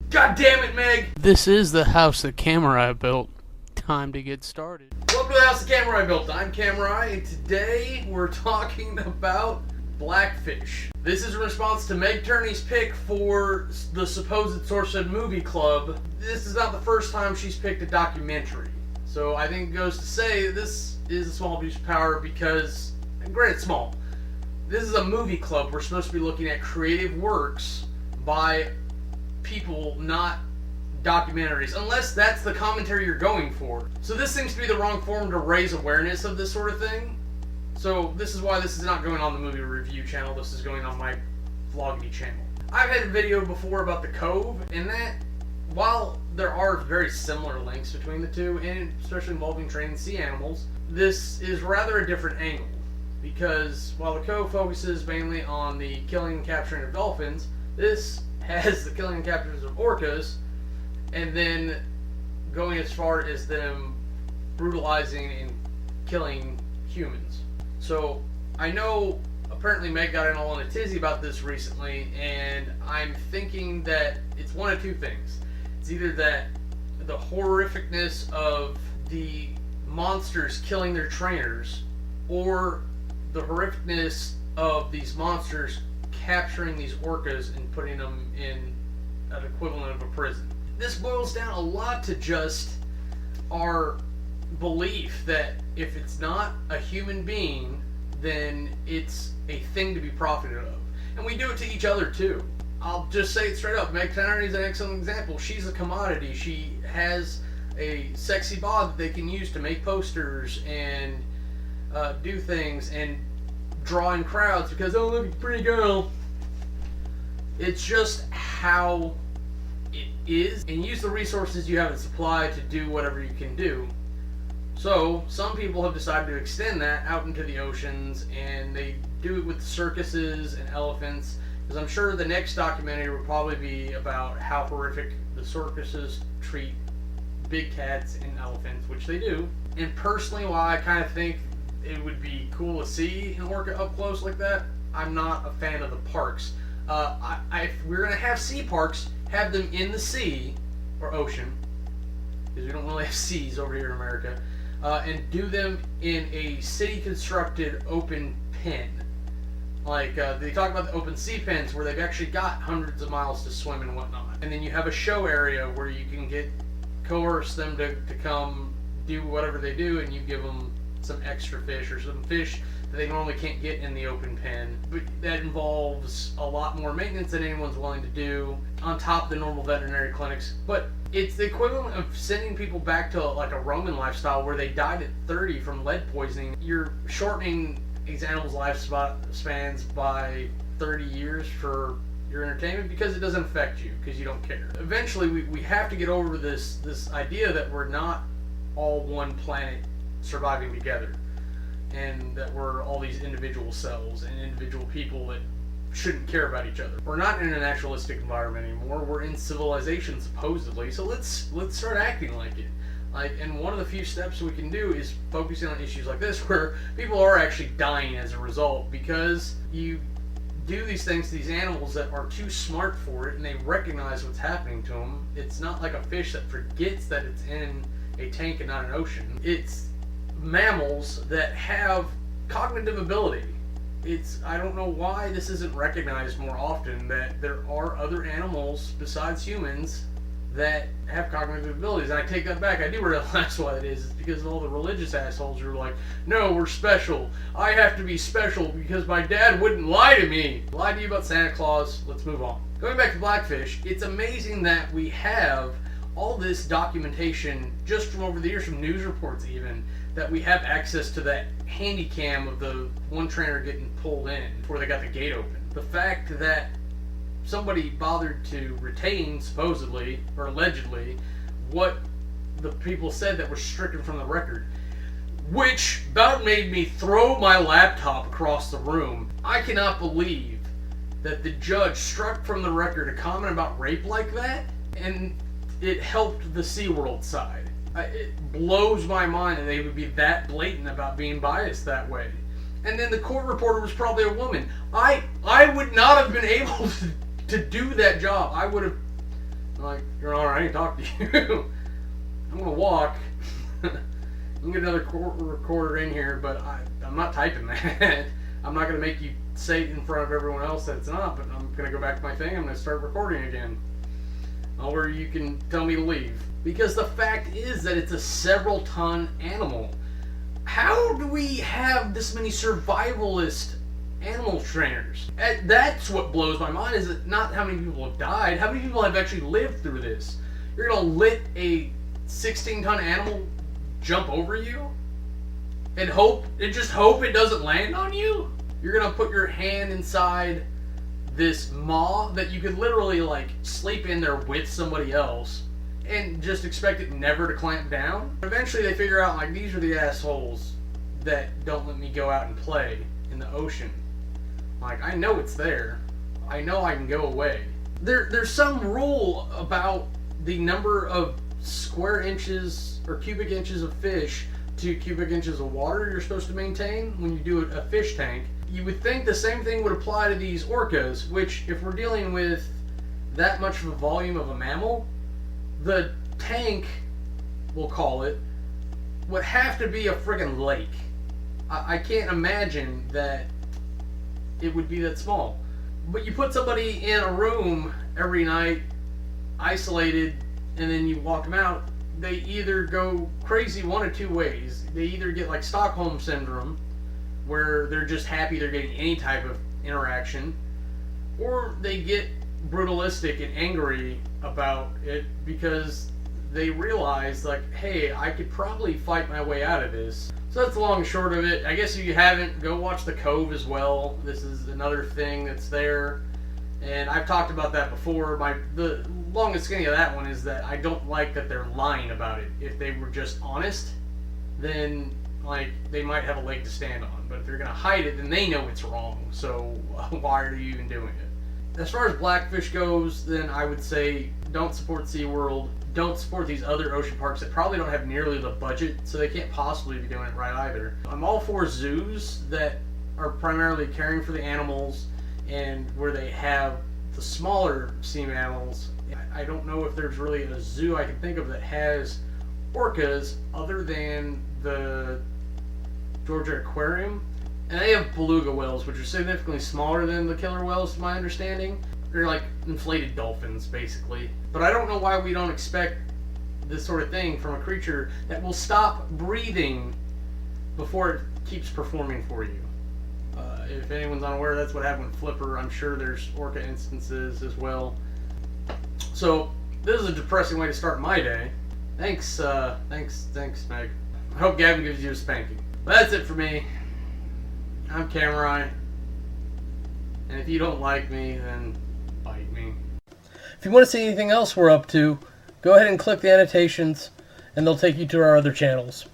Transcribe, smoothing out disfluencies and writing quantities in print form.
God damn it, Meg! This is the house that Kamurai built. Time to get started. Welcome to the house that Kamurai built. I'm Kamurai, and today we're talking about Blackfish. This is in response to Meg Turney's pick for the supposed source of movie club. This is not the first time she's picked a documentary. So I think it goes to say this is a small abuse of power because, and granted small, this is a movie club. We're supposed to be looking at creative works by people, not documentaries, unless that's the commentary you're going for. So this seems to be the wrong forum to raise awareness of this sort of thing. So this is why this is not going on the movie review channel, this is going on my vlogging channel. I've had a video before about the Cove, and that, while there are very similar links between the two, and especially involving trained sea animals, this is rather a different angle. Because while the Cove focuses mainly on the killing and capturing of dolphins, this has the killing and captures of orcas, and then going as far as them brutalizing and killing humans. So I know apparently Meg got in all in a tizzy about this recently, and I'm thinking that it's one of two things. It's either that the horrificness of the monsters killing their trainers, or the horrificness of these monsters capturing these orcas and putting them in an equivalent of a prison. This boils down a lot to just our belief that if it's not a human being, then it's a thing to be profited of. And we do it to each other too. I'll just say it straight up. Meg Turney is an excellent example. She's a commodity. She has a sexy bod that they can use to make posters and do things and draw in crowds because, oh, look, pretty girl. It's just how it is, and use the resources you have in supply to do whatever you can do. So some people have decided to extend that out into the oceans, and they do it with circuses and elephants, because I'm sure the next documentary will probably be about how horrific the circuses treat big cats and elephants, which they do. And personally, while I kind of think it would be cool to see an orca up close like that, I'm not a fan of the parks. If we're going to have sea parks, have them in the sea, or ocean, because we don't really have seas over here in America, and do them in a city-constructed open pen. Like, they talk about the open sea pens where they've actually got hundreds of miles to swim and whatnot. And then you have a show area where you can coerce them to come do whatever they do, and you give them some extra fish or some fish that they normally can't get in the open pen. But that involves a lot more maintenance than anyone's willing to do on top of the normal veterinary clinics. But it's the equivalent of sending people back to like a Roman lifestyle where they died at 30 from lead poisoning. You're shortening these animals' lifespans by 30 years for your entertainment because it doesn't affect you, because you don't care. Eventually we have to get over this idea that we're not all one planet surviving together, and that we're all these individual cells and individual people that shouldn't care about each other. We're not in a naturalistic environment anymore. We're in civilization supposedly, so let's start acting like it. And one of the few steps we can do is focusing on issues like this where people are actually dying as a result because you do these things to these animals that are too smart for it, and they recognize what's happening to them. It's not like a fish that forgets that it's in a tank and not an ocean. It's mammals that have cognitive ability. I don't know why this isn't recognized more often, that there are other animals besides humans that have cognitive abilities. And I take that back. I do realize why it is. It's because of all the religious assholes who are like, no, we're special. I have to be special because my dad wouldn't lie to me. Lie to you about Santa Claus. Let's move on. Going back to Blackfish, it's amazing that we have all this documentation just from over the years, from news reports even, that we have access to that handy cam of the one trainer getting pulled in before they got the gate open. The fact that somebody bothered to retain, supposedly, or allegedly, what the people said that was stricken from the record, which about made me throw my laptop across the room. I cannot believe that the judge struck from the record a comment about rape like that, and it helped the SeaWorld side. It blows my mind that they would be that blatant about being biased that way. And then the court reporter was probably a woman. I would not have been able to do that job. I would have I'm like, you're alright, I ain't talk to you. I'm gonna walk. You can get another recorder in here, but I'm not typing that. I'm not gonna make you say it in front of everyone else that it's not, but I'm gonna go back to my thing, I'm gonna start recording again. Or you can tell me to leave. Because the fact is that it's a several ton animal. How do we have this many survivalist animal trainers? That's what blows my mind, is that not how many people have died, how many people have actually lived through this. You're gonna let a 16-ton animal jump over you and just hope it doesn't land on you? You're gonna put your hand inside this maw that you could literally like sleep in there with somebody else and just expect it never to clamp down? Eventually they figure out, like, these are the assholes that don't let me go out and play in the ocean. Like, I know it's there. I know I can go away. There's some rule about the number of square inches or cubic inches of fish to cubic inches of water you're supposed to maintain when you do a fish tank. You would think the same thing would apply to these orcas, which, if we're dealing with that much of a volume of a mammal, the tank, we'll call it, would have to be a friggin' lake. I can't imagine that it would be that small. But you put somebody in a room every night, isolated, and then you walk them out, they either go crazy one of two ways. They either get like Stockholm Syndrome, where they're just happy they're getting any type of interaction, or they get brutalistic and angry about it because they realize, like, hey, I could probably fight my way out of this. So that's the long and short of it. I guess if you haven't, go watch The Cove as well. This is another thing that's there, and I've talked about that before. The long and skinny of that one is that I don't like that they're lying about it. If they were just honest, then like they might have a leg to stand on. But if they're gonna hide it, then they know it's wrong. So why are you even doing it? As far as Blackfish goes, then I would say don't support SeaWorld. Don't support these other ocean parks that probably don't have nearly the budget, so they can't possibly be doing it right either. I'm all for zoos that are primarily caring for the animals and where they have the smaller sea mammals. I don't know if there's really a zoo I can think of that has orcas other than the Georgia Aquarium. And they have beluga whales, which are significantly smaller than the killer whales, to my understanding. They're like inflated dolphins, basically. But I don't know why we don't expect this sort of thing from a creature that will stop breathing before it keeps performing for you. If anyone's unaware, that's what happened with Flipper. I'm sure there's orca instances as well. So this is a depressing way to start my day. Thanks, Meg. I hope Gavin gives you a spanking. But that's it for me. I'm Kamurai. And if you don't like me, then bite me. If you want to see anything else we're up to, go ahead and click the annotations, and they'll take you to our other channels.